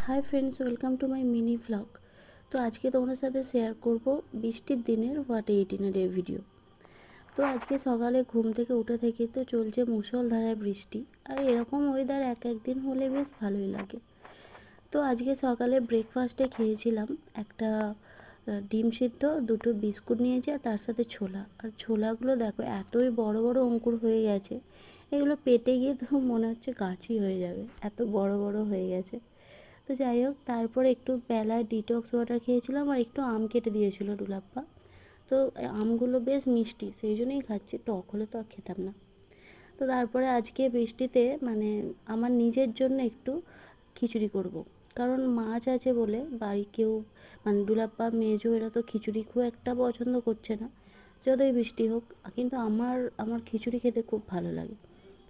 Hi friends, welcome to my mini vlog. তো আজকে তোমাদের সাথে শেয়ার করব বৃষ্টির দিনের হোয়াট এইটিনের ভিডিও। তো আজকে সকালে ঘুম থেকে উঠে থেকে তো চলছে মুষলধারায় বৃষ্টি, আর এরকম ওয়েদার এক একদিন হলে বেশ ভালোই লাগে। তো আজকে সকালে ব্রেকফাস্টে খেয়েছিলাম একটা ডিম সিদ্ধ, দুটো বিস্কুট নিয়েছি, আর তার সাথে ছোলা। আর ছোলাগুলো দেখো এতই বড় বড় অঙ্কুর হয়ে গেছে, এগুলো পেটে গিয়ে তো মনে হচ্ছে গাছই হয়ে যাবে, এত বড় বড় হয়ে গেছে। তো যাই হোক, তারপরে একটু বেলায় ডিটক্স ওয়াটার খেয়েছিলাম, আর একটু আম কেটে দিয়েছিল ডুলাপ্পা। তো আমগুলো বেশ মিষ্টি, সেই জন্যই খাচ্ছি, টক হলে তো আর খেতাম না। তো তারপরে আজকে বৃষ্টিতে আমার নিজের জন্য একটু খিচুড়ি করব। কারণ মাছ আছে বলে বাড়ি কেউ ডুলাপ্পা মেজো এরা তো খিচুড়ি খুব একটা পছন্দ করছে না, যতই বৃষ্টি হোক। কিন্তু আমার খিচুড়ি খেতে খুব ভালো লাগে।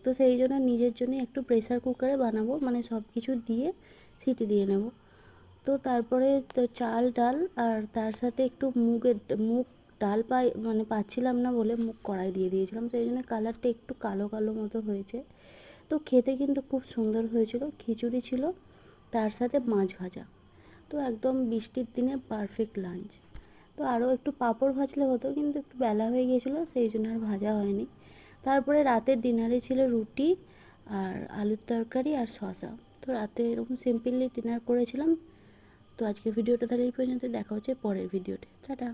তো সেই জন্য নিজের জন্য একটু প্রেসার কুকারে বানাবো, সব কিছু দিয়ে সিটি দিয়ে নেব। তো তারপরে তো চাল ডাল আর তার সাথে একটু মুগ ডাল পাচ্ছিলাম না বলে মুগ কড়াই দিয়ে দিয়েছিলাম, তো এই জন্য কালারটা একটু কালো কালো মতো হয়েছে। তো খেতে কিন্তু খুব সুন্দর হয়েছিল। খিচুড়ি ছিল, তার সাথে মাছ ভাজা। তো একদম বৃষ্টির দিনে পারফেক্ট লাঞ্চ। তো আরও একটু পাঁপড় ভাজলে হতো, কিন্তু একটু বেলা হয়ে গিয়েছিলো, সেই জন্য আর ভাজা হয়নি। তারপরে রাতের ডিনারে ছিল রুটি আর আলুর তরকারি আর শসা। তো রাতে এরকম সিম্পলি ডিনার করেছিলাম। তো আজকের ভিডিওটা তাহলে এই পর্যন্ত, দেখা হচ্ছে পরের ভিডিওতে। টাটা।